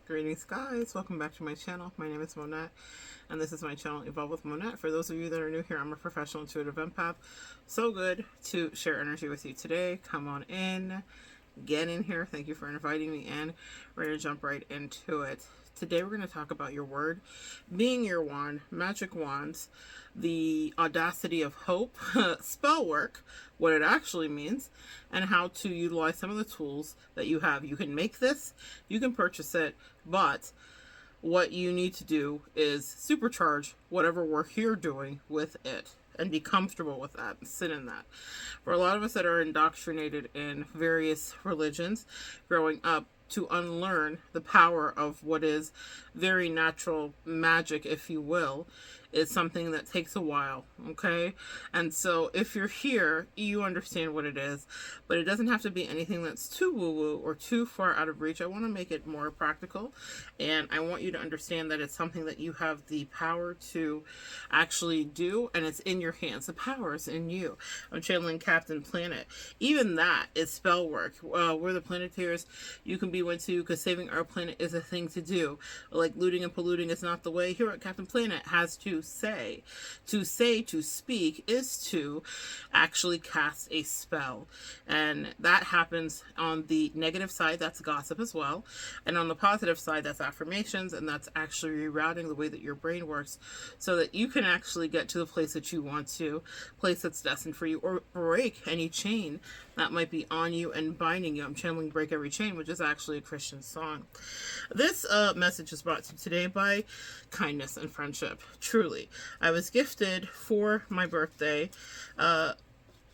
Greetings guys, welcome back to my channel. My name is Monette and this is my channel Evolve with Monette. For those of you that are new here, I'm a professional intuitive empath. So good to share energy with you today. Come on in, get in here. Thank you for inviting me in. We're going to jump right into it. Today we're going to talk about your word being your wand, magic wands, the audacity of hope, spell work, what it actually means, and how to utilize some of the tools that you have. You can make this, you can purchase it, but what you need to do is supercharge whatever work you're doing with it and be comfortable with that and sit in that. For a lot of us that are indoctrinated in various religions growing up, to unlearn the power of what is very natural magic, if you will, is something that takes a while, okay? And so if you're here, you understand what it is, but it doesn't have to be anything that's too woo-woo or too far out of reach. I want to make it more practical, and I want you to understand that it's something that you have the power to actually do, and it's in your hands. The power is in you. I'm channeling Captain Planet. Even that is spell work. We're the Planeteers. You can be one too, because saving our planet is a thing to do. Like looting and polluting is not the way. Here at Captain Planet has to say. To speak, is to actually cast a spell. And that happens on the negative side, that's gossip as well. And on the positive side, that's affirmations, and that's actually rerouting the way that your brain works so that you can actually get to the place that you want to, place that's destined for you, or break any chain that might be on you and binding you. I'm channeling Break Every Chain, which is actually a Christian song. This message is brought to you today by kindness and friendship. Truly, I was gifted for my birthday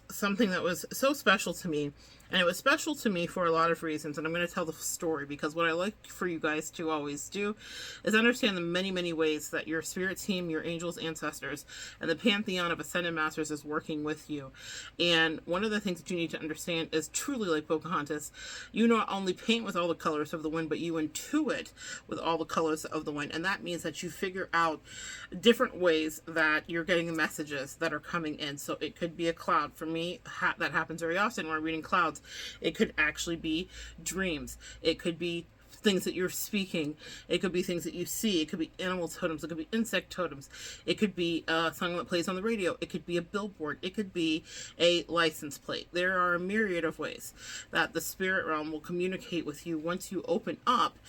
something that was so special to me. And it was special to me for a lot of reasons, and I'm going to tell the story, because what I like for you guys to always do is understand the many, many ways that your spirit team, your angels, ancestors, and the pantheon of ascended masters is working with you. And one of the things that you need to understand is, truly like Pocahontas, you not only paint with all the colors of the wind, but you intuit with all the colors of the wind. And that means that you figure out different ways that you're getting the messages that are coming in. So it could be a cloud. For me, that happens very often when I'm reading clouds. It could actually be dreams. It could be things that you're speaking. It could be things that you see. It could be animal totems. It could be insect totems. It could be a song that plays on the radio. It could be a billboard. It could be a license plate. There are a myriad of ways that the spirit realm will communicate with you once you open up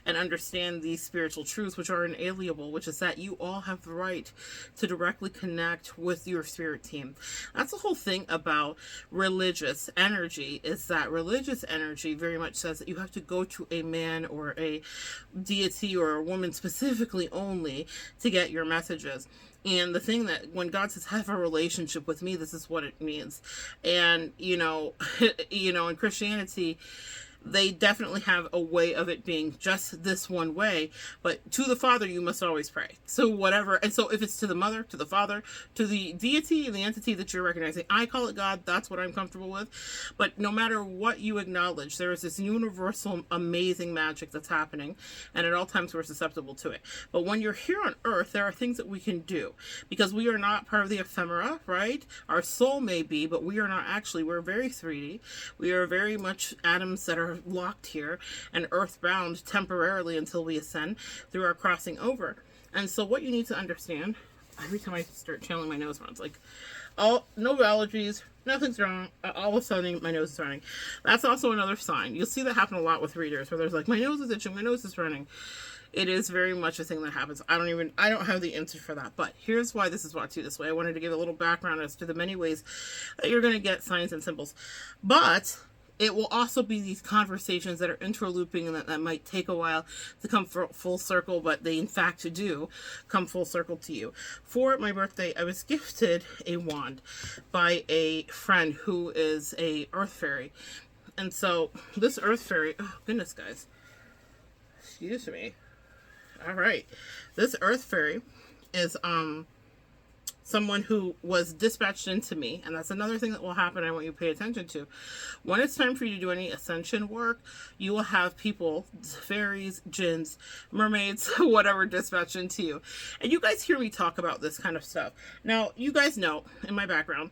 and understand these spiritual truths, which are inalienable, which is that you all have the right to directly connect with your spirit team. That's the whole thing about religious energy, is that religious energy very much says that you have to go to a man or a deity or a woman specifically only to get your messages. And the thing that when God says have a relationship with me, this is what it means. And in Christianity, they definitely have a way of it being just this one way, but to the Father you must always pray. So whatever, and so if it's to the Mother, to the Father, to the deity and the entity that you're recognizing, I call it God, that's what I'm comfortable with. But no matter what you acknowledge, there is this universal amazing magic that's happening, and at all times we're susceptible to it. But when you're here on earth, there are things that we can do, because we are not part of the ephemera, right? Our soul may be, but we are not actually. We're very 3D. We are very much atoms that are locked here and earthbound temporarily until we ascend through our crossing over. And so what you need to understand, every time I start channeling, my nose runs. Like, no allergies, nothing's wrong. All of a sudden my nose is running. That's also another sign. You'll see that happen a lot with readers, where there's like, my nose is itching, my nose is running. It is very much a thing that happens. I don't have the answer for that, but here's why this is brought to you this way. I wanted to give a little background as to the many ways that you're going to get signs and symbols, but it will also be these conversations that are interlooping and that might take a while to come full circle, but they in fact do come full circle to you. For my birthday, I was gifted a wand by a friend who is a earth fairy. And so this earth fairy, oh goodness guys, excuse me. All right. This earth fairy is someone who was dispatched into me, and that's another thing that will happen. I want you to pay attention to. When it's time for you to do any ascension work, you will have people, fairies, jinns, mermaids, whatever, dispatched into you. And you guys hear me talk about this kind of stuff. Now, you guys know in my background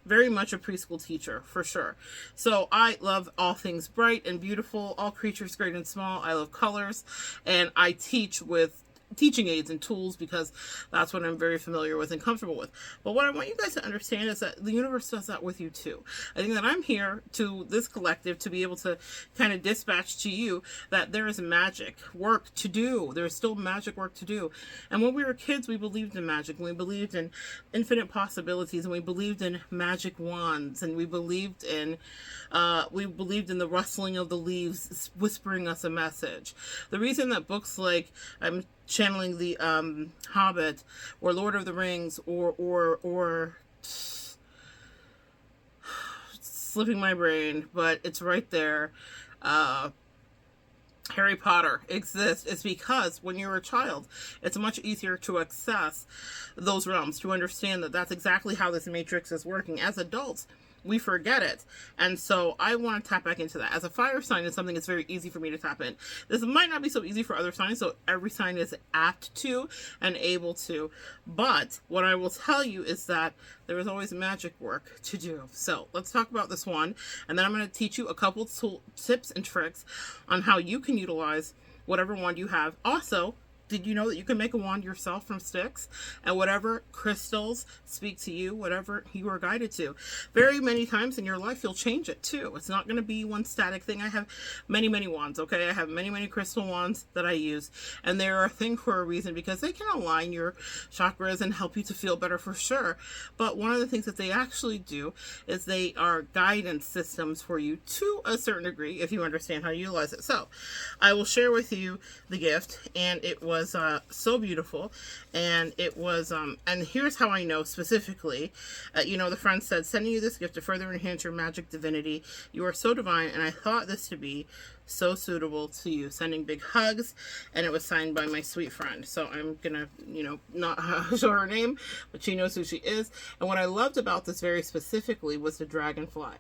very much a preschool teacher, for sure. So I love all things bright and beautiful, all creatures great and small. I love colors, and I teach with teaching aids and tools because that's what I'm very familiar with and comfortable with. But what I want you guys to understand is that the universe does that with you too. I think that I'm here to this collective to be able to kind of dispatch to you that there is magic work to do. There's still magic work to do. And when we were kids, we believed in magic, and we believed in infinite possibilities, and we believed in magic wands, and we believed in the rustling of the leaves whispering us a message. The reason that books like I'm channeling the Hobbit or Lord of the Rings or slipping my brain, but it's right there, Harry Potter exists, is because when you're a child, it's much easier to access those realms, to understand that that's exactly how this matrix is working. As adults, we forget it. And so I want to tap back into that. As a fire sign, it's something that's very easy for me to tap in. This might not be so easy for other signs, so every sign is apt to and able to. But what I will tell you is that there is always magic work to do. So let's talk about this one. And then I'm going to teach you a couple tips and tricks on how you can utilize whatever wand you have. Also, did you know that you can make a wand yourself from sticks? And whatever crystals speak to you, whatever you are guided to. Very many times in your life, you'll change it too. It's not going to be one static thing. I have many, many wands, okay? I have many, many crystal wands that I use. And they're a thing for a reason because they can align your chakras and help you to feel better for sure. But one of the things that they actually do is they are guidance systems for you to a certain degree if you understand how to utilize it. So I will share with you the gift, and it was so beautiful, and it was and here's how I know specifically. The friend said, sending you this gift to further enhance your magic divinity. You are so divine, and I thought this to be so suitable to you. Sending big hugs. And it was signed by my sweet friend. So I'm gonna, not show her name, but she knows who she is. And what I loved about this very specifically was the dragonfly,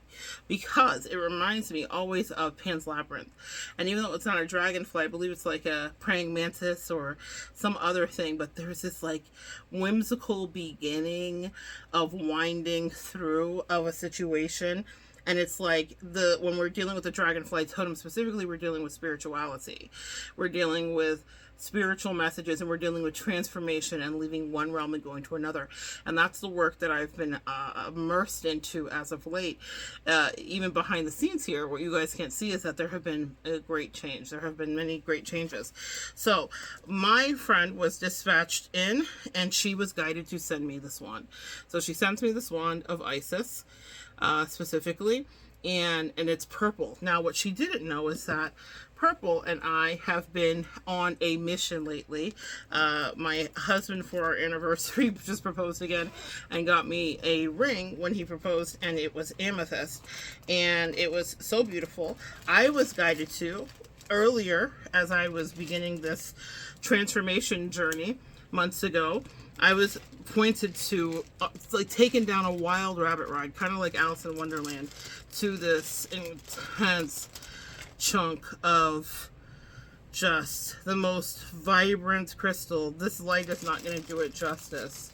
because it reminds me always of Pan's Labyrinth. And even though it's not a dragonfly, I believe it's like a praying mantis or some other thing, but there's this like whimsical beginning of winding through of a situation. And it's like when we're dealing with the dragonfly totem specifically, we're dealing with spirituality. We're dealing with spiritual messages, and we're dealing with transformation and leaving one realm and going to another. And that's the work that I've been immersed into as of late. Even behind the scenes here, what you guys can't see is that there have been a great change. There have been many great changes. So my friend was dispatched in, and she was guided to send me this wand. So she sends me this wand of Isis, specifically, and it's purple. Now what she didn't know is that purple and I have been on a mission lately. My husband, for our anniversary, just proposed again and got me a ring when he proposed, and it was amethyst, and it was so beautiful. I was guided to earlier, as I was beginning this transformation journey months ago, I was pointed to, like taken down a wild rabbit ride, kind of like Alice in Wonderland, to this intense chunk of just the most vibrant crystal. This light is not going to do it justice,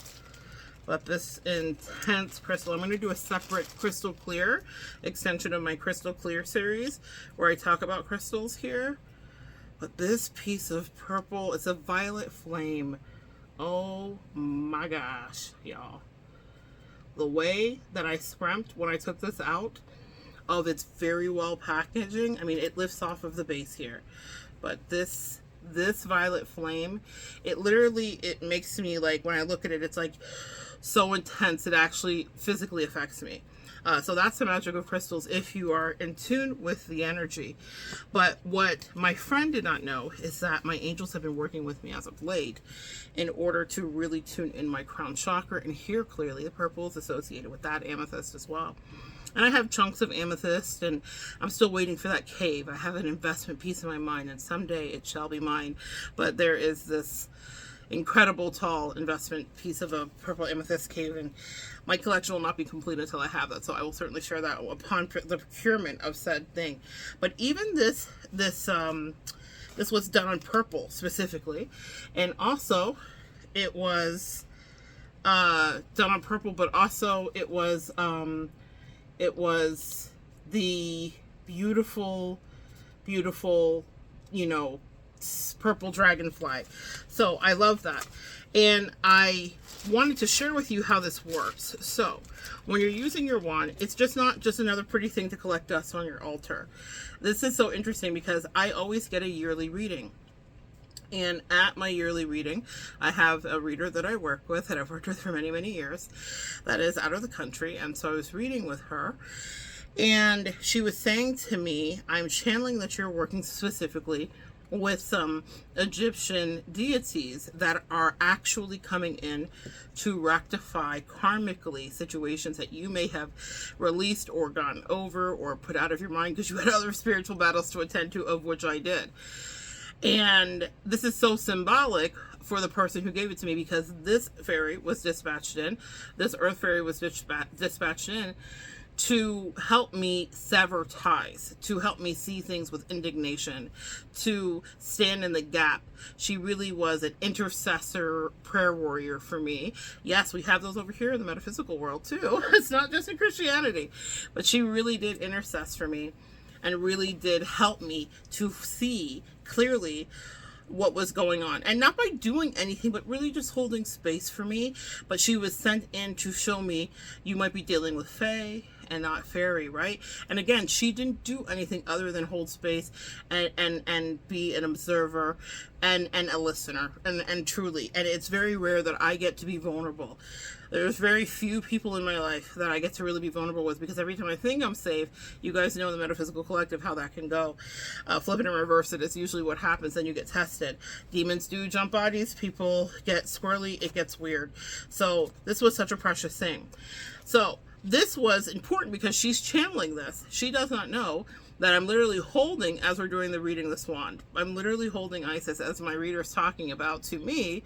but this intense crystal. I'm going to do a separate crystal clear extension of my crystal clear series where I talk about crystals here. But this piece of purple, it's a violet flame. Oh my gosh, y'all. The way that I scrimped when I took this out of its very well packaging, I mean, it lifts off of the base here. But this violet flame, it makes me, like, when I look at it, it's like so intense, it actually physically affects me. So that's the magic of crystals if you are in tune with the energy. But what my friend did not know is that my angels have been working with me as of late in order to really tune in my crown chakra and hear clearly. The purple is associated with that, amethyst as well. And I have chunks of amethyst, and I'm still waiting for that cave. I have an investment piece in my mind, and someday it shall be mine. But there is this incredible tall investment piece of a purple amethyst cave, and my collection will not be complete until I have that, so I will certainly share that upon the procurement of said thing. But even this was done on purple specifically, and also it was done on purple, but also it was the beautiful, beautiful, you know, purple dragonfly. So I love that. And I wanted to share with you how this works. So when you're using your wand, it's just not just another pretty thing to collect dust on your altar. This is so interesting because I always get a yearly reading. And at my yearly reading, I have a reader that I work with, that I've worked with for many, many years, that is out of the country. And so I was reading with her, and she was saying to me, I'm channeling that you're working specifically with some Egyptian deities that are actually coming in to rectify karmically situations that you may have released or gone over or put out of your mind because you had other spiritual battles to attend to, of which I did. And this is so symbolic for the person who gave it to me, because this fairy was dispatched in, this earth fairy was dispatched in to help me sever ties, to help me see things with indignation, to stand in the gap. She really was an intercessor prayer warrior for me. Yes, we have those over here in the metaphysical world too. It's not just in Christianity, but she really did intercess for me and really did help me to see clearly what was going on, and not by doing anything, but really just holding space for me. But she was sent in to show me, you might be dealing with fae and not fairy, right? And again, she didn't do anything other than hold space and be an observer and a listener, and truly, and it's very rare that I get to be vulnerable. There's very few people in my life that I get to really be vulnerable with, because every time I think I'm safe, you guys know in the Metaphysical Collective how that can go. Flip it and reverse it is usually what happens. Then you get tested. Demons do jump bodies. People get squirrely. It gets weird. So this was such a precious thing. So this was important because she's channeling this. She does not know that I'm literally holding, as we're doing the reading, this wand. I'm literally holding Isis, as my reader is talking about to me.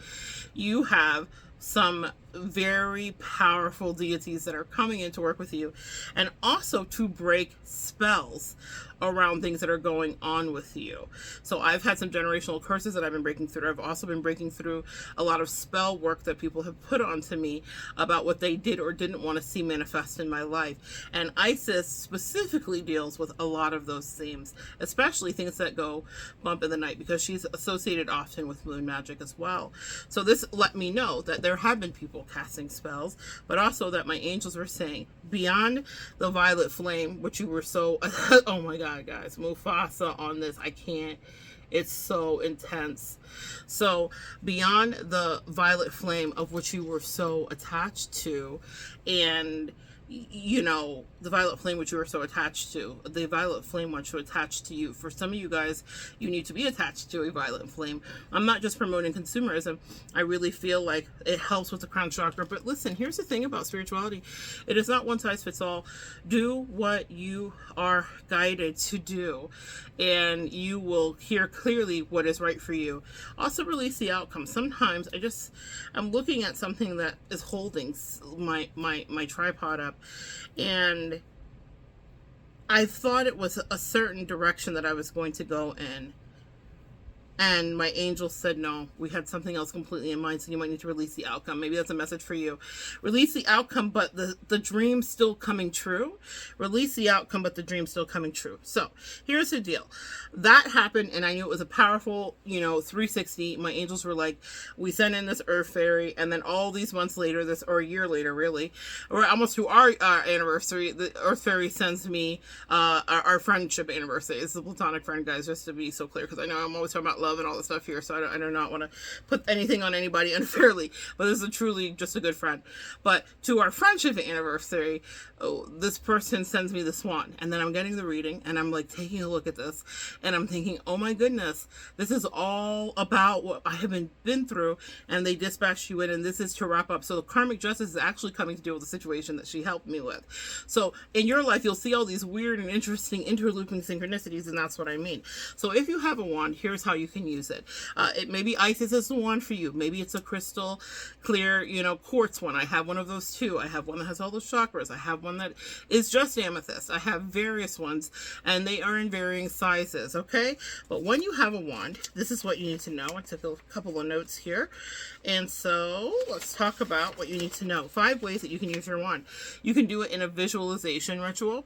You have some very powerful deities that are coming in to work with you, and also to break spells around things that are going on with you. So I've had some generational curses that I've been breaking through. I've also been breaking through a lot of spell work that people have put onto me about what they did or didn't want to see manifest in my life. And Isis specifically deals with a lot of those themes, especially things that go bump in the night, because she's associated often with moon magic as well. So this let me know that there have been people casting spells, but also that my angels were saying, beyond the violet flame, which you were so oh my god, guys, Mufasa on this, I can't, it's so intense. So beyond the violet flame of which you were so attached to, and you know, the violet flame which you were so attached to, the violet flame wants to attach to you. For some of you guys, you need to be attached to a violet flame. I'm not just promoting consumerism. I really feel like it helps with the crown chakra. But listen, here's the thing about spirituality. It is not one size fits all. Do what you are guided to do, and you will hear clearly what is right for you. Also release the outcome. Sometimes I'm looking at something that is holding my tripod up, and I thought it was a certain direction that I was going to go in, and my angel said no, we had something else completely in mind, so you might need to release the outcome. Maybe that's a message for you. Release the outcome, but the dream still coming true. Release the outcome, but the dream still coming true. So here's the deal. That happened, and I knew it was a powerful, 360. My angels were like, we sent in this earth fairy, and then all these months later, or a year later really, or almost to our anniversary, the earth fairy sends me our friendship anniversary. It's the platonic friend, guys, just to be so clear, because I know I'm always talking about love and all this stuff here, so I do not want to put anything on anybody unfairly, but this is truly just a good friend. But to our friendship anniversary, this person sends me the swan, and then I'm getting the reading, and I'm like taking a look at this, and I'm thinking, oh my goodness, this is all about what I have been through, and they dispatched you in, and this is to wrap up. So the karmic justice is actually coming to deal with the situation that she helped me with. So in your life, you'll see all these weird and interesting interlooping synchronicities, and that's what I mean. So if you have a wand, here's how you can can use it. It maybe Isis is the one for you. Maybe it's a crystal clear, quartz one. I have one of those too. I have one that has all the chakras. I have one that is just amethyst. I have various ones, and they are in varying sizes, okay? But when you have a wand, this is what you need to know. I took a couple of notes here. And so let's talk about what you need to know. 5 ways that you can use your wand. You can do it in a visualization ritual.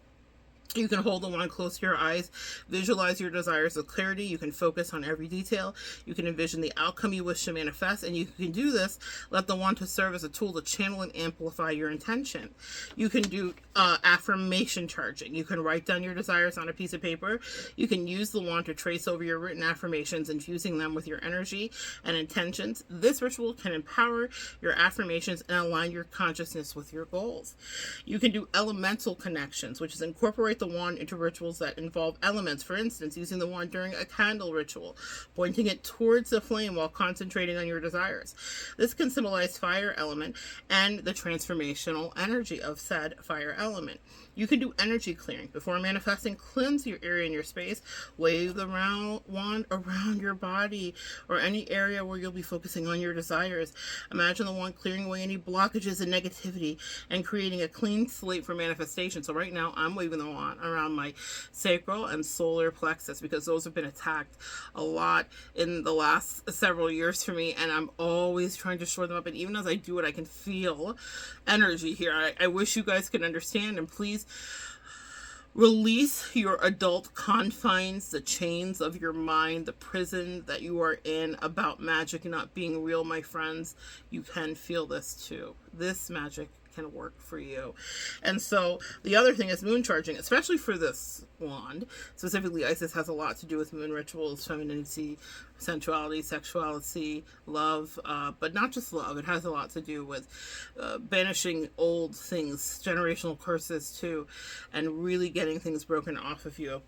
You can hold the wand close to your eyes, visualize your desires with clarity. You can focus on every detail. You can envision the outcome you wish to manifest, and you can do this. Let the wand to serve as a tool to channel and amplify your intention. You can do affirmation charging. You can write down your desires on a piece of paper. You can use the wand to trace over your written affirmations, infusing them with your energy and intentions. This ritual can empower your affirmations and align your consciousness with your goals. You can do elemental connections, which is incorporate the wand into rituals that involve elements. For instance, using the wand during a candle ritual, pointing it towards the flame while concentrating on your desires. This can symbolize fire element and the transformational energy of said fire element. You can do energy clearing. Before manifesting, cleanse your area in your space. Wave the wand around your body or any area where you'll be focusing on your desires. Imagine the wand clearing away any blockages and negativity and creating a clean slate for manifestation. So right now, I'm waving the wand around my sacral and solar plexus because those have been attacked a lot in the last several years for me, and I'm always trying to shore them up. And even as I do it, I can feel energy here. I wish you guys could understand, and please release your adult confines, the chains of your mind, the prison that you are in about magic not being real, my friends. You can feel this too. This magic can work for you. And so the other thing is moon charging, especially for this wand. Specifically, Isis has a lot to do with moon rituals, femininity, sensuality, sexuality, love, but not just love. It has a lot to do with banishing old things, generational curses too, and really getting things broken off of you.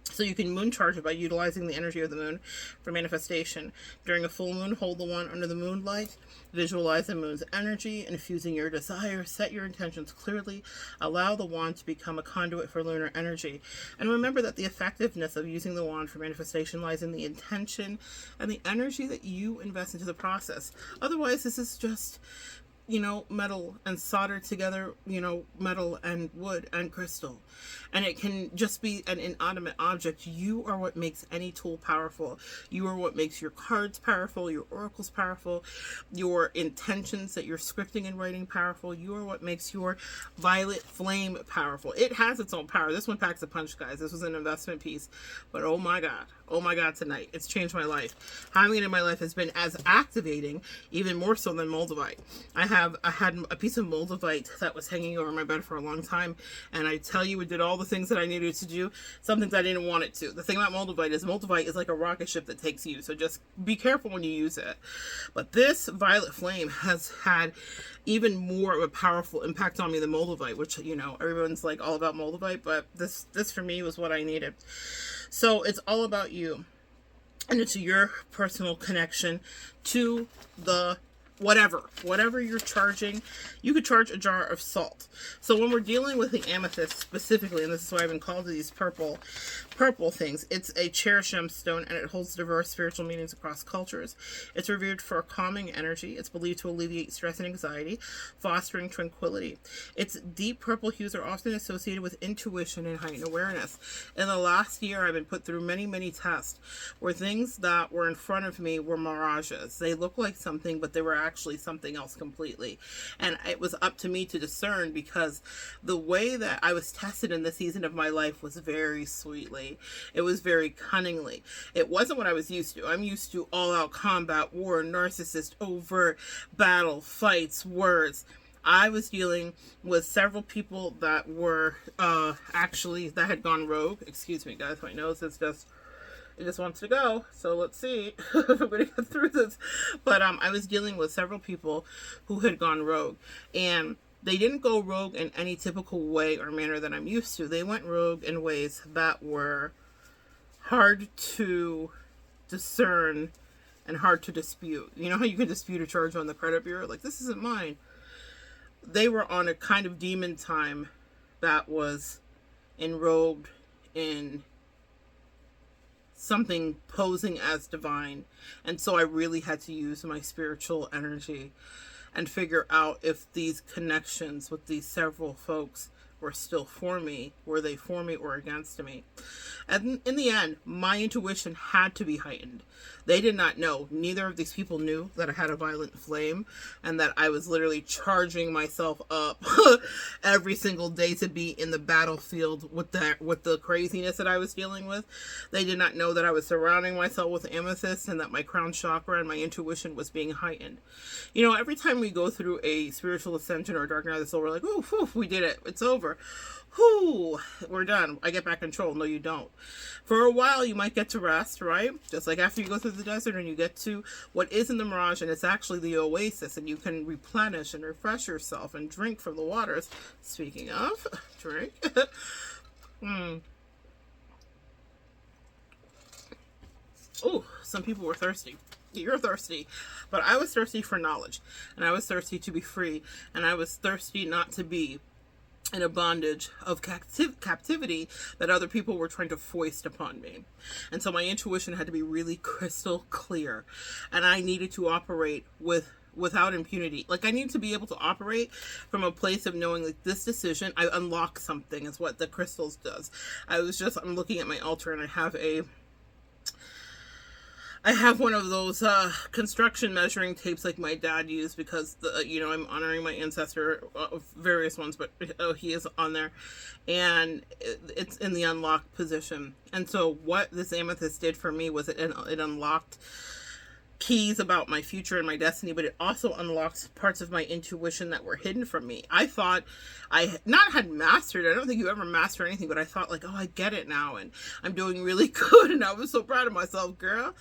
So you can moon charge it by utilizing the energy of the moon for manifestation. During a full moon, hold the wand under the moonlight. Visualize the moon's energy, infusing your desire. Set your intentions clearly. Allow the wand to become a conduit for lunar energy. And remember that the effectiveness of using the wand for manifestation lies in the intention and the energy that you invest into the process. Otherwise, this is just metal and soldered together, metal and wood and crystal. And it can just be an inanimate object. You are what makes any tool powerful. You are what makes your cards powerful, your oracles powerful, your intentions that you're scripting and writing powerful. You are what makes your violet flame powerful. It has its own power. This one packs a punch, guys. This was an investment piece. But oh my God, tonight. It's changed my life. Having it in my life has been as activating, even more so than moldavite. I had a piece of moldavite that was hanging over my bed for a long time, and I tell you, it did all the things that I needed to do, some things I didn't want it to. The thing about moldavite is like a rocket ship that takes you, so just be careful when you use it. But this violet flame has had even more of a powerful impact on me than moldavite, which, everyone's like all about moldavite, but this for me was what I needed. So it's all about you, and it's your personal connection to the whatever you're charging. You could charge a jar of salt. So when we're dealing with the amethyst specifically, and this is why I've been called to these purple things, it's a cherished gemstone, and it holds diverse spiritual meanings across cultures. It's revered for a calming energy. It's believed to alleviate stress and anxiety, fostering tranquility. Its deep purple hues are often associated with intuition and heightened awareness. In the last year, I've been put through many tests where things that were in front of me were mirages. They looked like something, but they were actually something else completely. And it was up to me to discern, because the way that I was tested in this season of my life was very sweetly. It was very cunningly. It wasn't what I was used to. I'm used to all-out combat, war, narcissist, overt battle, fights, words. I was dealing with several people that were that had gone rogue. Excuse me, guys, my nose is just... it just wants to go. So let's see if I'm going to get through this. But I was dealing with several people who had gone rogue. And they didn't go rogue in any typical way or manner that I'm used to. They went rogue in ways that were hard to discern and hard to dispute. You know how you can dispute a charge on the credit bureau? Like, this isn't mine. They were on a kind of demon time that was enrobed in something posing as divine. And so I really had to use my spiritual energy and figure out if these connections with these several folks were still for me, were they for me or against me? And in the end, my intuition had to be heightened. They did not know. Neither of these people knew that I had a violent flame and that I was literally charging myself up every single day to be in the battlefield with the craziness that I was dealing with. They did not know that I was surrounding myself with amethyst and that my crown chakra and my intuition was being heightened. You know, every time we go through a spiritual ascension or a dark night of the soul, we're like, oh, whew, we did it. It's over. Whew, we're done. I get back control. No, you don't. For a while, you might get to rest, right? Just like after you go through the desert and you get to what is in the mirage, and it's actually the oasis, and you can replenish and refresh yourself and drink from the waters. Speaking of, drink. Oh, some people were thirsty. You're thirsty. But I was thirsty for knowledge, and I was thirsty to be free, and I was thirsty not to be in a bondage of captivity that other people were trying to foist upon me. And so my intuition had to be really crystal clear, and I needed to operate without impunity. Like, I need to be able to operate from a place of knowing that this decision, I unlock something, is what the crystals does. I'm looking at my altar, and I have one of those construction measuring tapes like my dad used, because I'm honoring my ancestor, various ones, but he is on there, and it's in the unlocked position. And so what this amethyst did for me was it unlocked keys about my future and my destiny, but it also unlocked parts of my intuition that were hidden from me. I thought I had mastered it. I don't think you ever master anything, but I thought like, oh, I get it now, and I'm doing really good, and I was so proud of myself, girl.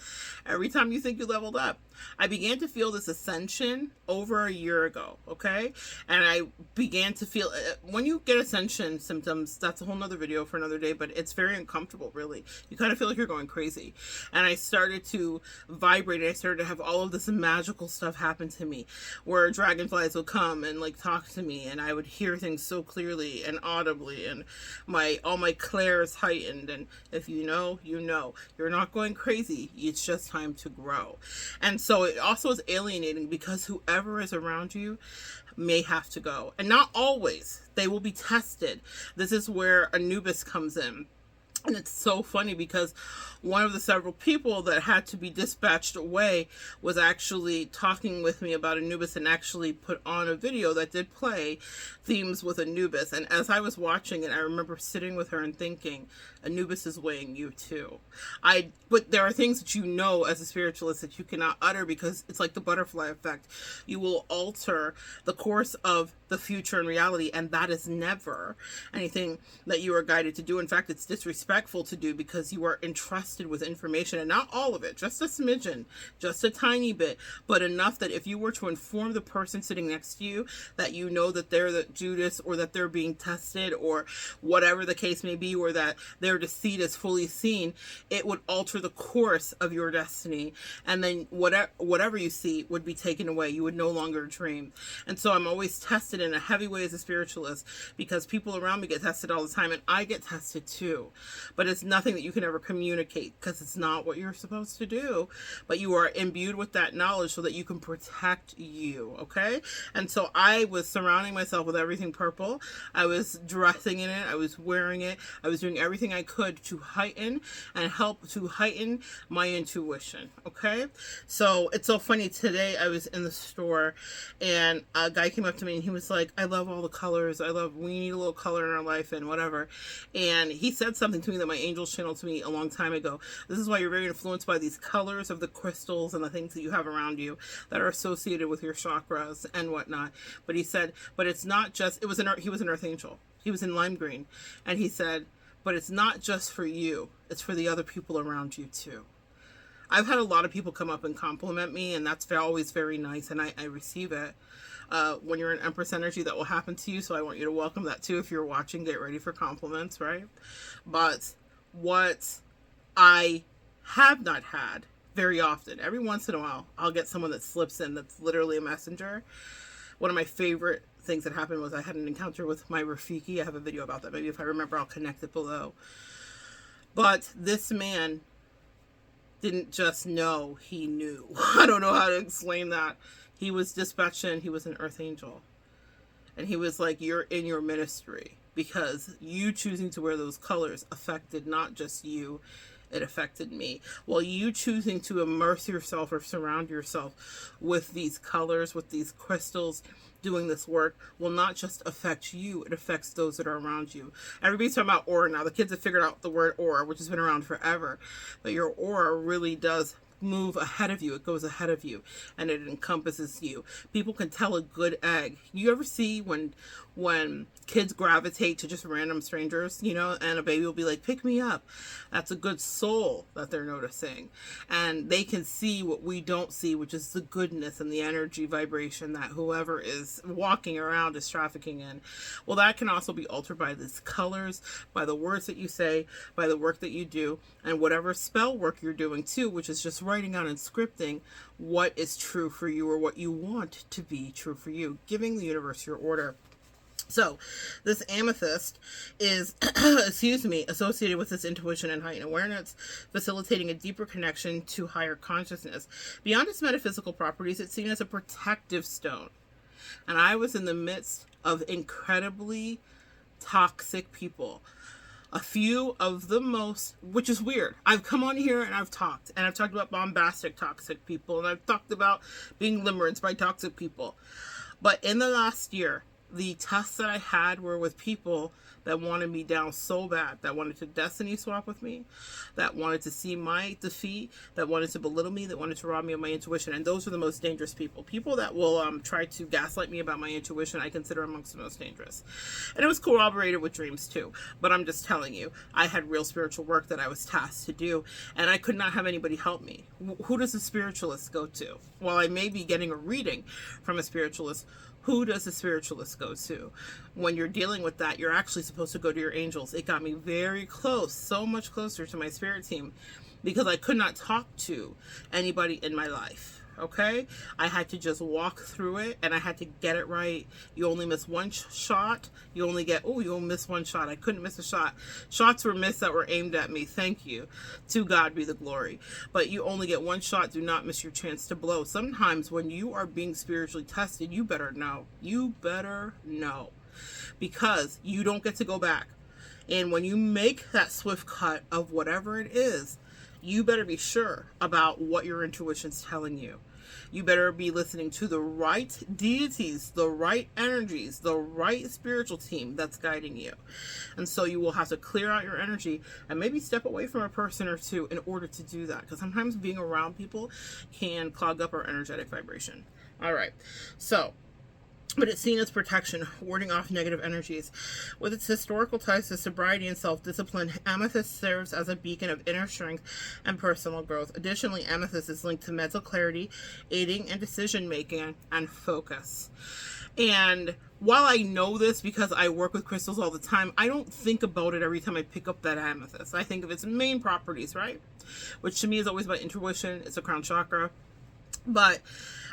Every time you think you leveled up. I began to feel this ascension over a year ago, okay? And I began to feel, when you get ascension symptoms, that's a whole nother video for another day, but it's very uncomfortable, really. You kind of feel like you're going crazy. And I started to vibrate, and I started to have all of this magical stuff happen to me, where dragonflies would come and like talk to me, and I would hear things so clearly and audibly, and all my clairs heightened. And if you know, you know. You're not going crazy. It's just time to grow. And so it also is alienating, because whoever is around you may have to go. And not always. They will be tested. This is where Anubis comes in. And it's so funny, because one of the several people that had to be dispatched away was actually talking with me about Anubis, and actually put on a video that did play themes with Anubis. And as I was watching it, I remember sitting with her and thinking, Anubis is weighing you too. But there are things that you know as a spiritualist that you cannot utter, because it's like the butterfly effect. You will alter the course of the future and reality, and that is never anything that you are guided to do. In fact, it's disrespectful to do, because you are entrusted with information, and not all of it, just a smidgen, just a tiny bit, but enough that if you were to inform the person sitting next to you that you know that they're the Judas, or that they're being tested, or whatever the case may be, or that their deceit is fully seen, it would alter the course of your destiny, and then whatever you see would be taken away. You would no longer dream. And so I'm always tested in a heavy way as a spiritualist, because people around me get tested all the time, and I get tested too. But it's nothing that you can ever communicate, because it's not what you're supposed to do. But you are imbued with that knowledge so that you can protect you, okay? And so I was surrounding myself with everything purple. I was dressing in it. I was wearing it. I was doing everything I could to heighten and help to heighten my intuition, okay? So it's so funny. Today I was in the store, and a guy came up to me, and he was like, I love all the colors. We need a little color in our life and whatever. And he said something to me that my angels channeled to me a long time ago. This is why you're very influenced by these colors of the crystals and the things that you have around you that are associated with your chakras and whatnot. But he said, but it's not just, he was an earth angel. He was in lime green. And he said, but it's not just for you. It's for the other people around you too. I've had a lot of people come up and compliment me, and that's always very nice, and I receive it. When you're an Empress energy, that will happen to you, so I want you to welcome that too. If you're watching, get ready for compliments, right? But what I have not had very often, every once in a while, I'll get someone that slips in that's literally a messenger. One of my favorite things that happened was I had an encounter with my Rafiki. I have a video about that. Maybe if I remember, I'll connect it below. But this man didn't just know, he knew. I don't know how to explain that. He was dispatched in, he was an earth angel. And he was like, you're in your ministry, because you choosing to wear those colors affected not just you, it affected me. Well, you choosing to immerse yourself or surround yourself with these colors, with these crystals, doing this work will not just affect you, it affects those that are around you. Everybody's talking about aura now. The kids have figured out the word aura, which has been around forever. But your aura really does move ahead of you. It goes ahead of you, and it encompasses you. People can tell a good egg. You ever see when kids gravitate to just random strangers, you know, and a baby will be like, pick me up? That's a good soul that they're noticing. And they can see what we don't see, which is the goodness and the energy vibration that whoever is walking around is trafficking in. Well, that can also be altered by these colors, by the words that you say, by the work that you do, and whatever spell work you're doing too, which is just writing out and scripting what is true for you or what you want to be true for you, giving the universe your order. So this amethyst is, associated with this intuition and heightened awareness, facilitating a deeper connection to higher consciousness. Beyond its metaphysical properties, it's seen as a protective stone. And I was in the midst of incredibly toxic people. A few of the most, which is weird. I've come on here and I've talked about bombastic toxic people, and I've talked about being limerence by toxic people. But in the last year, the tests that I had were with people that wanted me down so bad, that wanted to destiny swap with me, that wanted to see my defeat, that wanted to belittle me, that wanted to rob me of my intuition. And those are the most dangerous people. People that will try to gaslight me about my intuition, I consider amongst the most dangerous. And it was corroborated with dreams too. But I'm just telling you, I had real spiritual work that I was tasked to do, and I could not have anybody help me. Who does a spiritualist go to? While I may be getting a reading from a spiritualist, who does the spiritualist go to? When you're dealing with that, you're actually supposed to go to your angels. It got me very close, so much closer to my spirit team, because I could not talk to anybody in my life. Okay? I had to just walk through it, and I had to get it right. You only miss one shot. You'll miss one shot. I couldn't miss a shot. Shots were missed that were aimed at me. Thank you. To God be the glory. But you only get one shot. Do not miss your chance to blow. Sometimes when you are being spiritually tested, you better know. You better know. Because you don't get to go back. And when you make that swift cut of whatever it is, you better be sure about what your intuition's telling you. You better be listening to the right deities, the right energies, the right spiritual team that's guiding you. And so you will have to clear out your energy and maybe step away from a person or two in order to do that. Because sometimes being around people can clog up our energetic vibration. All right. But it's seen as protection, warding off negative energies. With its historical ties to sobriety and self-discipline, amethyst serves as a beacon of inner strength and personal growth. Additionally, amethyst is linked to mental clarity, aiding in decision-making and focus. And while I know this because I work with crystals all the time, I don't think about it every time I pick up that amethyst. I think of its main properties, right? Which to me is always about intuition. It's a crown chakra. But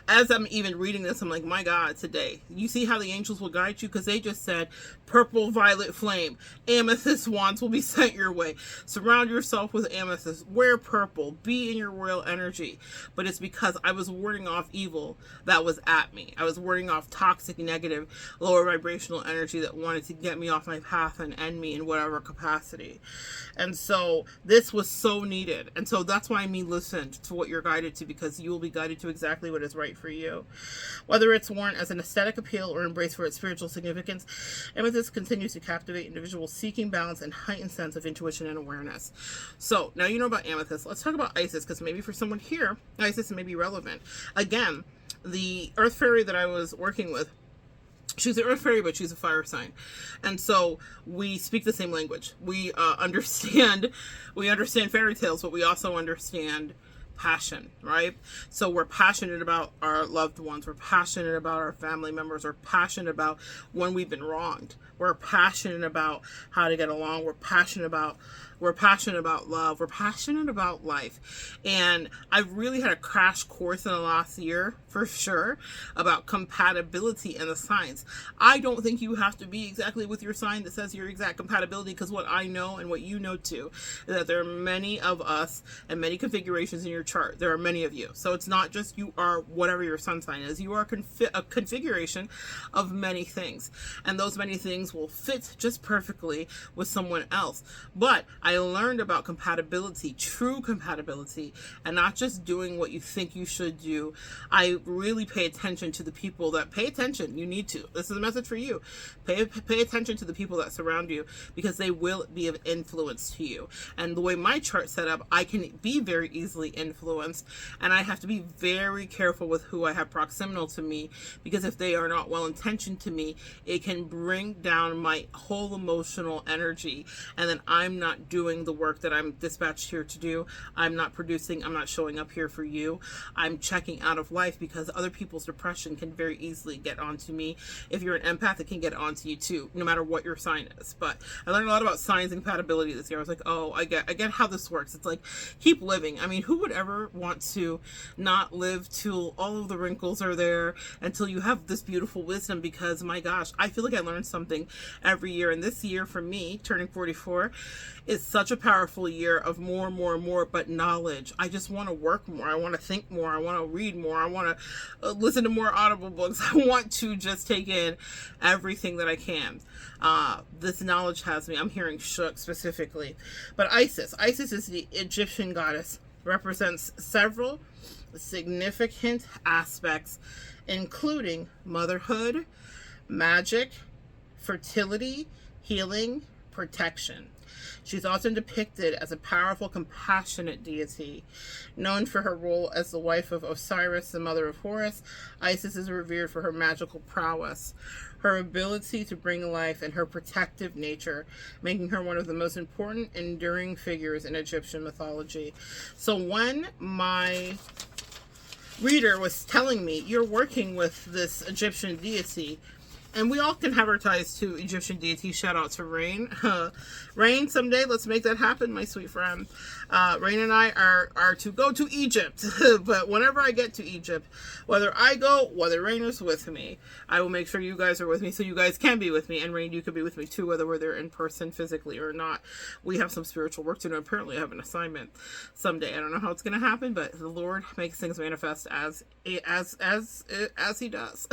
as I'm even reading this, I'm like, my God, today, you see how the angels will guide you? Because they just said, purple, violet flame, amethyst wands will be sent your way. Surround yourself with amethyst. Wear purple. Be in your royal energy. But it's because I was warding off evil that was at me. I was warding off toxic, negative, lower vibrational energy that wanted to get me off my path and end me in whatever capacity. And so this was so needed. And so that's why I mean listen to what you're guided to, because you will be guided to exactly what is right for you. Whether it's worn as an aesthetic appeal or embraced for its spiritual significance, amethyst continues to captivate individuals seeking balance and heightened sense of intuition and awareness. So now you know about amethyst. Let's talk about Isis, because maybe for someone here, Isis may be relevant. Again, the earth fairy that I was working with, she's an earth fairy, but she's a fire sign. And so we speak the same language. We understand fairy tales, but we also understand passion, right? So we're passionate about our loved ones. We're passionate about our family members. We're passionate about when we've been wronged. We're passionate about how to get along. We're passionate about We're passionate about love. We're passionate about life. And I've really had a crash course in the last year, for sure, about compatibility and the signs. I don't think you have to be exactly with your sign that says your exact compatibility, because what I know and what you know too is that there are many of us and many configurations in your chart. There are many of you. So it's not just you are whatever your sun sign is. You are a configuration of many things. And those many things will fit just perfectly with someone else. But I learned about compatibility, true compatibility, and not just doing what you think you should do. I really pay attention to the people that pay attention. You need to. This is a message for you. Pay attention to the people that surround you, because they will be of influence to you. And the way my chart's set up, I can be very easily influenced, and I have to be very careful with who I have proximal to me, because if they are not well intentioned to me, it can bring down my whole emotional energy, and then I'm not doing the work that I'm dispatched here to do. I'm not producing. I'm not showing up here for you. I'm checking out of life, because other people's depression can very easily get onto me. If you're an empath, it can get onto you too, no matter what your sign is. But I learned a lot about signs and compatibility this year. I was like, oh, I get how this works. It's like, keep living. I mean, who would ever want to not live till all of the wrinkles are there, until you have this beautiful wisdom? Because my gosh, I feel like I learned something every year. And this year for me, turning 44, is such a powerful year of more, but knowledge. I just want to work more. I want to think more. I want to read more. I want to listen to more Audible books. I want to just take in everything that I can. This knowledge has me. I'm hearing Shook specifically. But Isis is the Egyptian goddess, represents several significant aspects, including motherhood, magic, fertility, healing, protection. She's often depicted as a powerful, compassionate deity. Known for her role as the wife of Osiris, the mother of Horus, Isis is revered for her magical prowess, her ability to bring life, and her protective nature, making her one of the most important, enduring figures in Egyptian mythology. So when my reader was telling me, you're working with this Egyptian deity, and we all can have our ties to Egyptian deities. Shout out to Rain. Rain, someday let's make that happen, my sweet friend. Rain and I are to go to Egypt. But whenever I get to Egypt, whether I go, whether Rain is with me, I will make sure you guys are with me, so you guys can be with me. And Rain, you can be with me too, whether we're there in person physically or not. We have some spiritual work to do. Apparently I have an assignment someday. I don't know how it's going to happen, but the Lord makes things manifest as he does.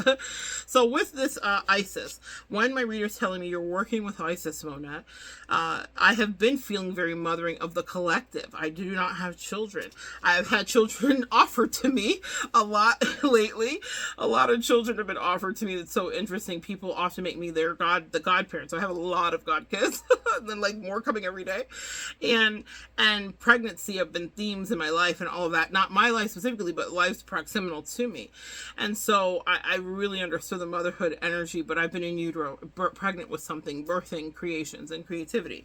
So with this Isis, when my reader's telling me you're working with Isis, Monette, I have been feeling very mothering of the collective. I do not have children. I have had children offered to me a lot lately. A lot of children have been offered to me. That's so interesting. People often make me the godparent. So I have a lot of god kids, and then like more coming every day. And pregnancy have been themes in my life and all of that. Not my life specifically, but life's proximal to me. And so I really understood the motherhood energy, but I've been in utero, pregnant with something, birthing creations and creativity.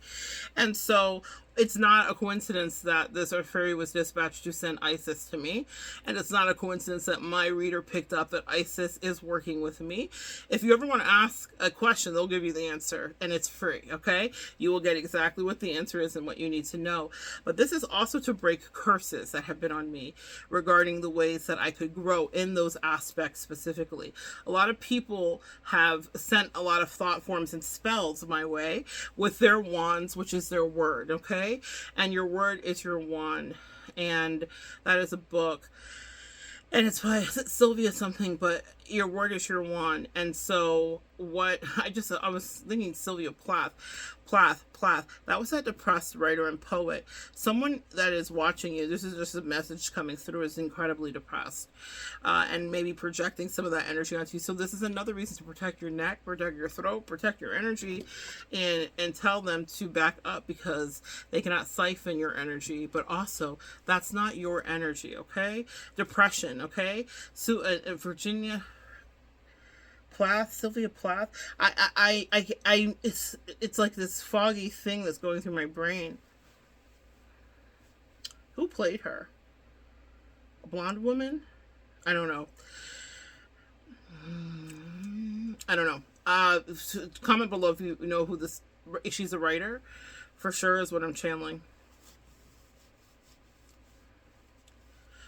And so it's not a coincidence that this fairy was dispatched to send Isis to me. And it's not a coincidence that my reader picked up that Isis is working with me. If you ever want to ask a question, they'll give you the answer, and it's free, okay? You will get exactly what the answer is and what you need to know. But this is also to break curses that have been on me regarding the ways that I could grow in those aspects specifically. A lot of people have sent a lot of thought forms and spells my way with their wands, which is their word, okay? And your word is your wand. And that is a book. And it's by Sylvia something, but your word is your wand. And so what I was thinking Sylvia Plath. That was that depressed writer and poet. Someone that is watching you, this is just a message coming through, is incredibly depressed. And maybe projecting some of that energy onto you. So this is another reason to protect your neck, protect your throat, protect your energy, and tell them to back up, because they cannot siphon your energy. But also, that's not your energy, okay? Depression, okay? So Virginia Plath, Sylvia Plath. It's like this foggy thing that's going through my brain. Who played her? A blonde woman? I don't know. Comment below if you know who this. She's a writer For sure is what I'm channeling.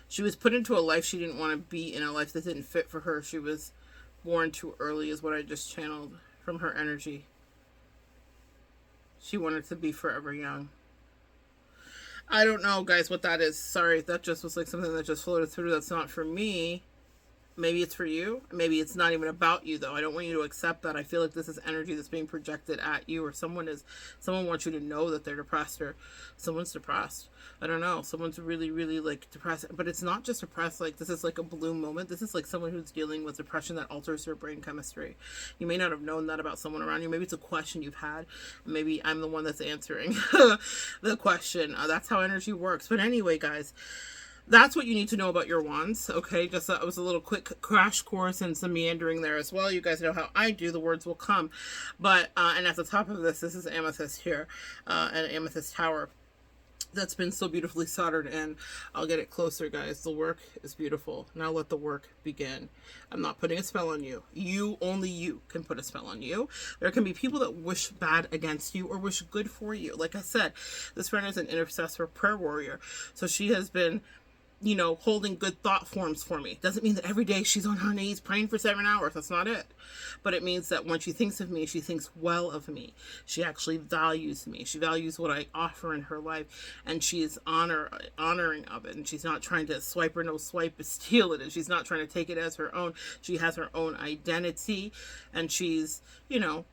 She was put into a life she didn't want to be in, a life that didn't fit for her. She was born too early is what I just channeled from her energy. She wanted to be forever young. I don't know, guys, what that is. Sorry, that just was like something that just floated through. That's not for me. Maybe it's for you. Maybe it's not even about you, though. I don't want you to accept that. I feel like this is energy that's being projected at you, or someone wants you to know that they're depressed, or someone's depressed. I don't know. Someone's really, really like depressed, but it's not just depressed. Like, this is like a blue moment. This is like someone who's dealing with depression that alters their brain chemistry. You may not have known that about someone around you. Maybe it's a question you've had. Maybe I'm the one that's answering the question. That's how energy works. But anyway, guys, that's what you need to know about your wands, okay? Just that was a little quick crash course and some meandering there as well. You guys know how I do. The words will come. But, and at the top of this is amethyst here, an amethyst tower that's been so beautifully soldered in. I'll get it closer, guys. The work is beautiful. Now let the work begin. I'm not putting a spell on you. Only you can put a spell on you. There can be people that wish bad against you or wish good for you. Like I said, this friend is an intercessor prayer warrior. So she has been, you know, holding good thought forms for me. Doesn't mean that every day she's on her knees praying for 7 hours. That's not it. But it means that when she thinks of me, she thinks well of me. She actually values me. She values what I offer in her life, and she is honoring of it. And she's not trying to swipe or no swipe, steal it. And she's not trying to take it as her own. She has her own identity, and she's, you know,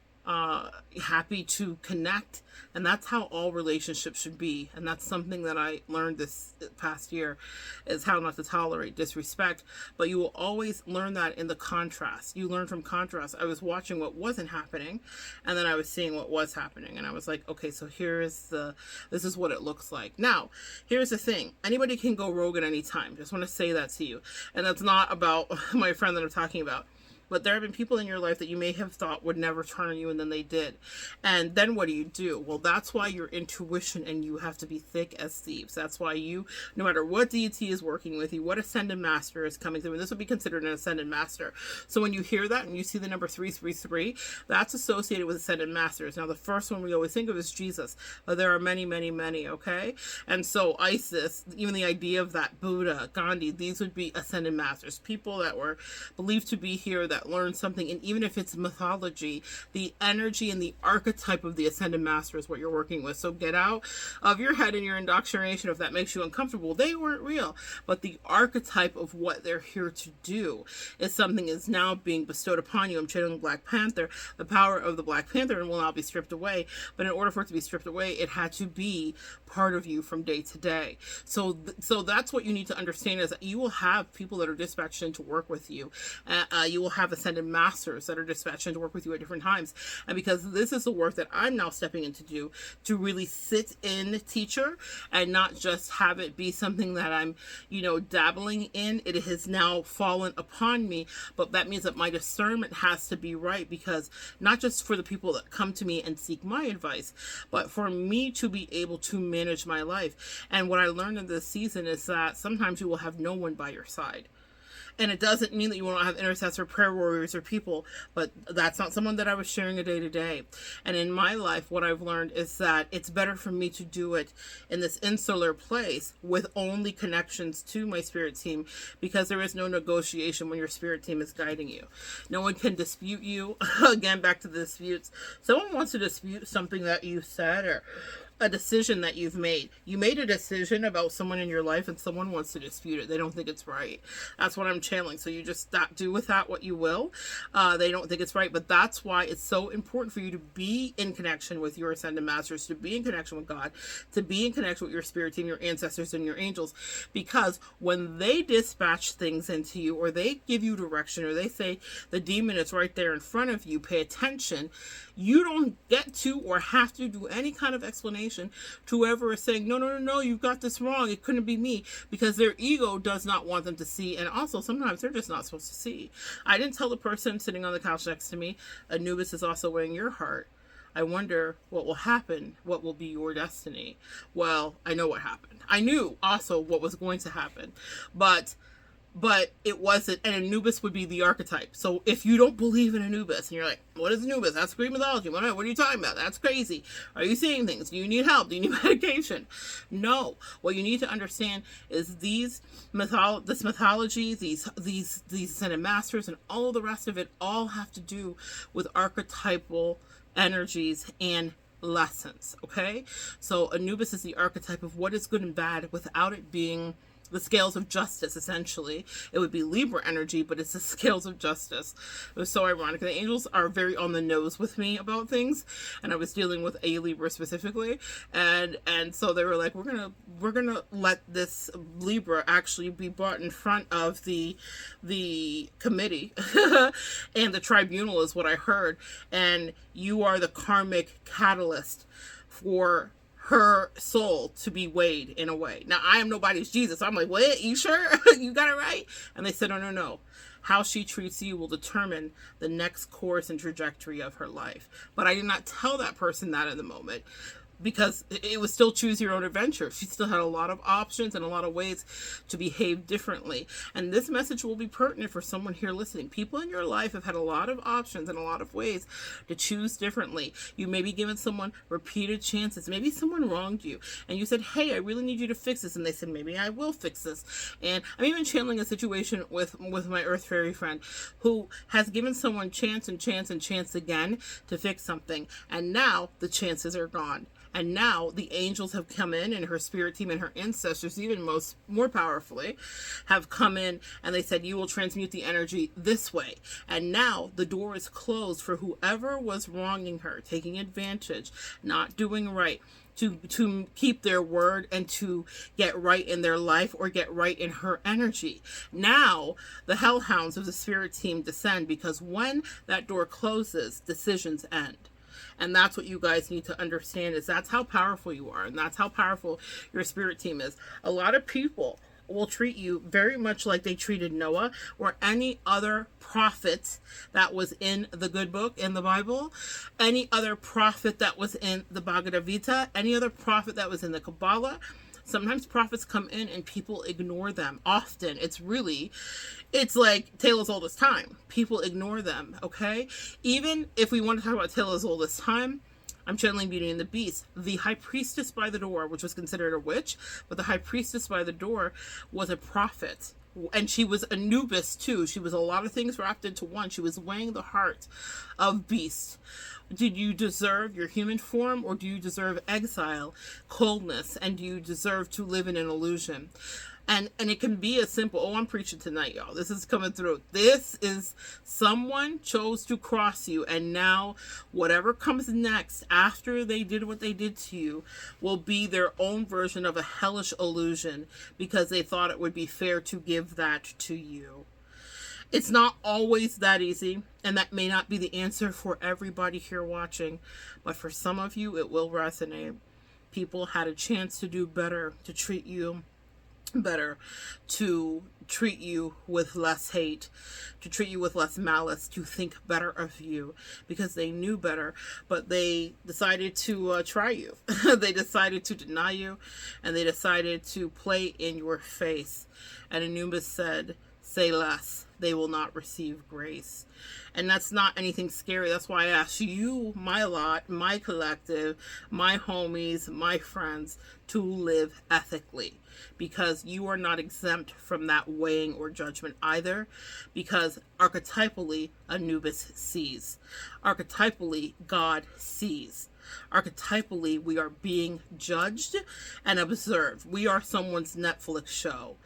happy to connect. And that's how all relationships should be. And that's something that I learned this past year, is how not to tolerate disrespect. But you will always learn that in the contrast. You learn from contrast. I was watching what wasn't happening, and then I was seeing what was happening. And I was like, okay, so this is what it looks like. Now, here's the thing. Anybody can go rogue at any time. Just want to say that to you. And that's not about my friend that I'm talking about. But there have been people in your life that you may have thought would never turn on you, and then they did. And then what do? Well, that's why your intuition and you have to be thick as thieves. That's why you, no matter what deity is working with you, what ascended master is coming through, and this would be considered an ascended master. So when you hear that and you see the number 333, that's associated with ascended masters. Now, the first one we always think of is Jesus, but there are many, many, many, okay? And so Isis, even the idea of that, Buddha, Gandhi, these would be ascended masters, people that were believed to be here, that learn something. And even if it's mythology, the energy and the archetype of the ascended master is what you're working with. So get out of your head and your indoctrination if that makes you uncomfortable. They weren't real, but the archetype of what they're here to do is something is now being bestowed upon you. I'm channeling Black Panther. The power of the Black Panther will now be stripped away, but in order for it to be stripped away, it had to be part of you from day to day. So that's what you need to understand, is that you will have people that are dispatched in to work with you. You will have ascended masters that are dispatched in to work with you at different times. And because this is the work that I'm now stepping in to do, to really sit in teacher and not just have it be something that I'm, you know, dabbling in. It has now fallen upon me, but that means that my discernment has to be right, because not just for the people that come to me and seek my advice, but for me to be able to manage my life. And what I learned in this season is that sometimes you will have no one by your side. And it doesn't mean that you won't have intercessor prayer warriors or people, but that's not someone that I was sharing a day to day. And in my life, what I've learned is that it's better for me to do it in this insular place with only connections to my spirit team, because there is no negotiation when your spirit team is guiding you. No one can dispute you. Again, back to the disputes. Someone wants to dispute something that you said, or a decision that you've made. You made a decision about someone in your life and someone wants to dispute it. They don't think it's right. That's what I'm channeling. So you just do with that what you will. They don't think it's right, but that's why it's so important for you to be in connection with your ascended masters, to be in connection with God, to be in connection with your spirit team, your ancestors, and your angels. Because when they dispatch things into you, or they give you direction, or they say the demon is right there in front of you, pay attention. You don't get to or have to do any kind of explanation to whoever is saying, no, you've got this wrong. It couldn't be me, because their ego does not want them to see. And also sometimes they're just not supposed to see. I didn't tell the person sitting on the couch next to me, Anubis is also weighing your heart. I wonder what will happen. What will be your destiny? Well, I know what happened. I knew also what was going to happen, but but it wasn't, and Anubis would be the archetype. So if you don't believe in Anubis and you're like, what is Anubis? That's Greek mythology. What are you talking about? That's crazy. Are you seeing things? Do you need help? Do you need medication? No. What you need to understand is this mythology, these ascended masters, and all the rest of it all have to do with archetypal energies and lessons. Okay, so Anubis is the archetype of what is good and bad without it being the scales of justice. Essentially, it would be Libra energy, but it's the scales of justice. It was so ironic. The angels are very on the nose with me about things, and I was dealing with a Libra specifically, and so they were like, we're gonna let this Libra actually be brought in front of the committee and the tribunal is what I heard, and you are the karmic catalyst for her soul to be weighed in a way. Now, I am nobody's Jesus. I'm like, what? You sure? You got it right? And they said, no. How she treats you will determine the next course and trajectory of her life. But I did not tell that person that in the moment, because it was still choose your own adventure. She still had a lot of options and a lot of ways to behave differently. And this message will be pertinent for someone here listening. People in your life have had a lot of options and a lot of ways to choose differently. You may be giving someone repeated chances. Maybe someone wronged you and you said, hey, I really need you to fix this. And they said, maybe I will fix this. And I'm even channeling a situation with my Earth Fairy friend who has given someone chance and chance and chance again to fix something. And now the chances are gone. And now the angels have come in, and her spirit team and her ancestors, even more powerfully, have come in, and they said, you will transmute the energy this way. And now the door is closed for whoever was wronging her, taking advantage, not doing right, to keep their word and to get right in their life or get right in her energy. Now the hellhounds of the spirit team descend, because when that door closes, decisions end. And that's what you guys need to understand, is that's how powerful you are. And that's how powerful your spirit team is. A lot of people will treat you very much like they treated Noah or any other prophet that was in the good book in the Bible, any other prophet that was in the Bhagavad Gita, any other prophet that was in the Kabbalah. Sometimes prophets come in and people ignore them. Often it's like tale as old as time. People ignore them, okay? Even if we want to talk about tale as old as time, I'm channeling Beauty and the Beast. The high priestess by the door, which was considered a witch, but the high priestess by the door was a prophet. And she was Anubis too. She was a lot of things wrapped into one. She was weighing the heart of beasts. Did you deserve your human form, or do you deserve exile, coldness, and do you deserve to live in an illusion? And it can be as simple, I'm preaching tonight, y'all. This is coming through. This is someone chose to cross you, and now whatever comes next after they did what they did to you will be their own version of a hellish illusion, because they thought it would be fair to give that to you. It's not always that easy, and that may not be the answer for everybody here watching, but for some of you, it will resonate. People had a chance to do better, to treat you better, to treat you with less hate, to treat you with less malice, to think better of you, because they knew better, but they decided to try you. They decided to deny you, and they decided to play in your face. And Anubis said, say less. They will not receive grace. And that's not anything scary. That's why I ask you, my lot, my collective, my homies, my friends, to live ethically, because you are not exempt from that weighing or judgment either, because archetypally Anubis sees. Archetypally God sees. Archetypally, we are being judged and observed. We are someone's Netflix show.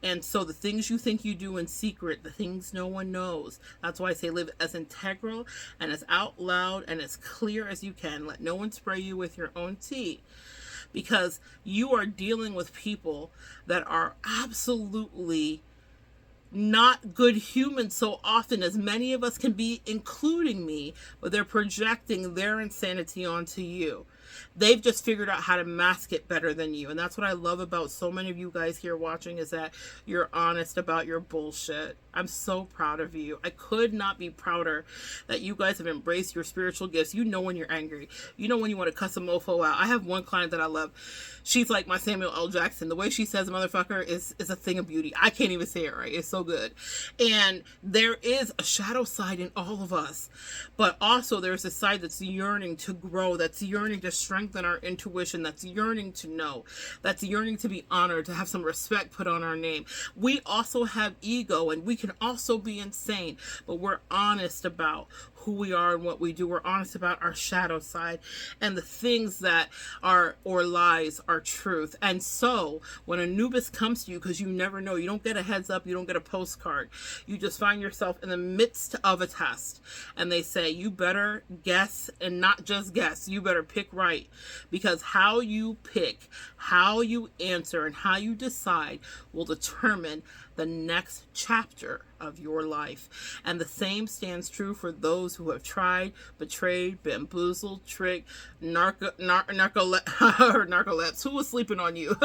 And so the things you think you do in secret, the things no one knows, that's why I say live as integral and as out loud and as clear as you can. Let no one spray you with your own tea, because you are dealing with people that are absolutely not good humans so often, as many of us can be, including me, but they're projecting their insanity onto you. They've just figured out how to mask it better than you. And that's what I love about so many of you guys here watching, is that you're honest about your bullshit. I'm so proud of you. I could not be prouder that you guys have embraced your spiritual gifts. You know when you're angry. You know when you want to cuss a mofo out. I have one client that I love. She's like my Samuel L. Jackson. The way she says motherfucker is a thing of beauty. I can't even say it right. It's so good. And there is a shadow side in all of us. But also there's a side that's yearning to grow, that's yearning to strengthen our intuition, that's yearning to know, that's yearning to be honored, to have some respect put on our name. We also have ego, and we can also be insane, but we're honest about who we are and what we do. We're honest about our shadow side and the things that are, or lies, are truth. And so when Anubis comes to you, because you never know, you don't get a heads up, you don't get a postcard, you just find yourself in the midst of a test, and they say you better guess, and not just guess, you better pick right, because how you pick, how you answer, and how you decide will determine the next chapter of your life. And the same stands true for those who have tried, betrayed, bamboozled, tricked, narcolepsy. Who was sleeping on you?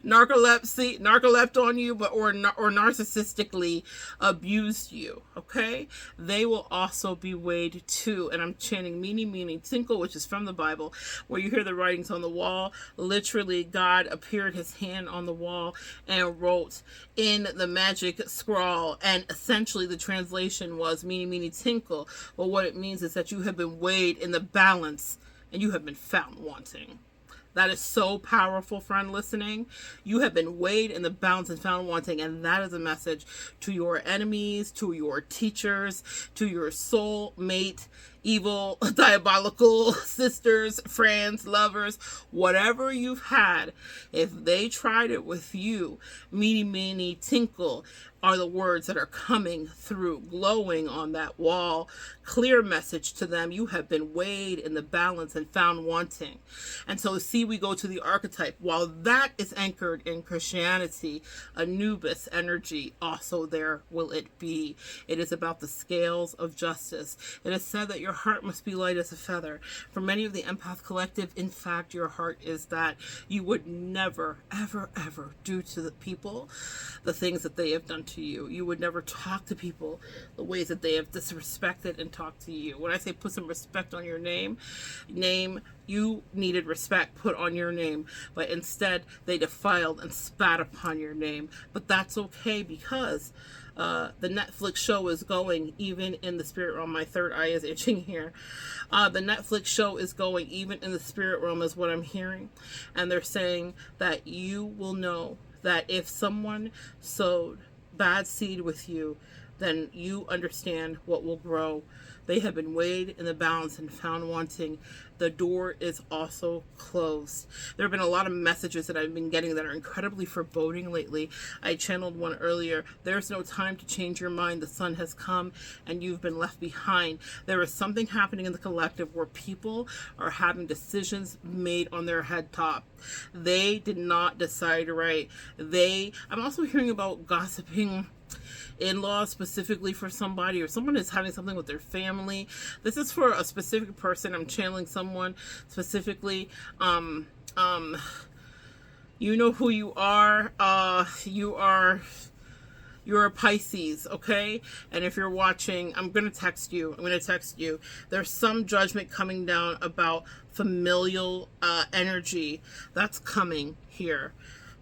narcolepsed on you, or narcissistically abused you. Okay, they will also be weighed too. And I'm chanting meeny meeny tinkle, which is from the Bible, where you hear the writings on the wall. Literally, God appeared his hand on the wall and wrote in the magic scroll, and essentially the translation was meeny meeny tinkle. But what it means is that you have been weighed in the balance and you have been found wanting. That is so powerful, friend listening. You have been weighed in the balance and found wanting. And that is a message to your enemies, to your teachers, to your soul mate, evil, diabolical sisters, friends, lovers, whatever you've had. If they tried it with you, meeny, meeny, tinkle are the words that are coming through, glowing on that wall. Clear message to them. You have been weighed in the balance and found wanting. And so see, we go to the archetype. While that is anchored in Christianity, Anubis energy, also there will it be. It is about the scales of justice. It is said that your heart must be light as a feather. For many of the Empath Collective, in fact, your heart is that. You would never, ever, ever do to the people the things that they have done to you. You would never talk to people the ways that they have disrespected and talked to you. When I say put some respect on your name, you needed respect put on your name, but instead they defiled and spat upon your name. But that's okay, because the Netflix show is going even in the spirit realm. My third eye is itching here. The Netflix show is going even in the spirit realm, is what I'm hearing. And they're saying that you will know that if someone sowed bad seed with you, then you understand what will grow. They have been weighed in the balance and found wanting. The door is also closed. There have been a lot of messages that I've been getting that are incredibly foreboding lately. I channeled one earlier. There's no time to change your mind. The sun has come and you've been left behind. There is something happening in the collective where people are having decisions made on their head top. They did not decide right. I'm also hearing about gossiping in-laws specifically for somebody, or someone is having something with their family. This is for a specific person. I'm channeling someone specifically. You know who you are. You're a Pisces, okay? And if you're watching, I'm going to text you. There's some judgment coming down about familial energy that's coming here.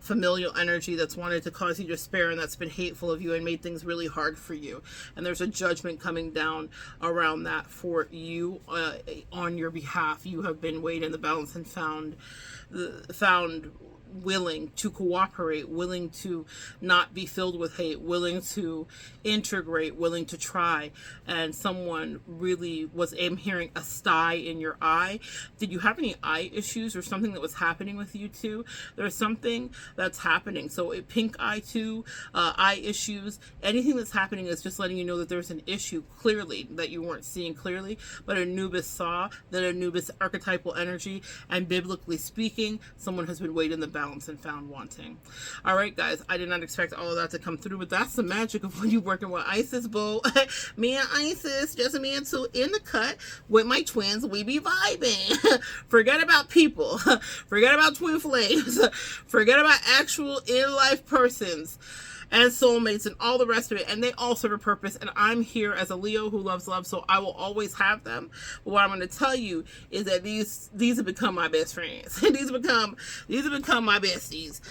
Familial energy that's wanted to cause you despair, and that's been hateful of you and made things really hard for you. And there's a judgment coming down around that for you on your behalf. You have been weighed in the balance and found willing to cooperate, willing to not be filled with hate, willing to integrate, willing to try. And someone really was, I'm hearing a sty in your eye. Did you have any eye issues or something that was happening with you too? There's something that's happening. So a pink eye too, eye issues, anything that's happening is just letting you know that there's an issue clearly that you weren't seeing clearly, but Anubis saw that. Anubis archetypal energy, and biblically speaking, someone has been weighed in the unbalanced and found wanting. All right, guys, I did not expect all of that to come through, but that's the magic of when you're working with Isis, boo. Me and Isis, just me and two in the cut with my twins, we be vibing. Forget about people. Forget about twin flames. Forget about actual in-life persons and soulmates and all the rest of it, and they all serve a purpose, and I'm here as a Leo who loves love, so I will always have them. But what I'm going to tell you is that these have become my best friends. these have become my besties.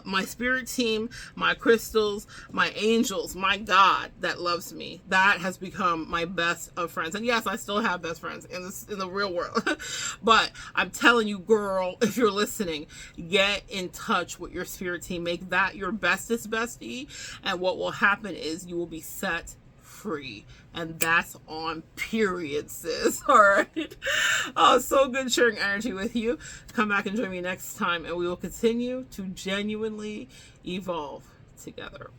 My spirit team, my crystals, my angels, my God that loves me, that has become my best of friends. And yes, I still have best friends in the real world. But I'm telling you, girl, if you're listening, get in touch with your spirit team. Make that your bestest bestie. And what will happen is you will be set free. And that's on period, sis. All right. Oh, so good sharing energy with you. Come back and join me next time, and we will continue to genuinely evolve together.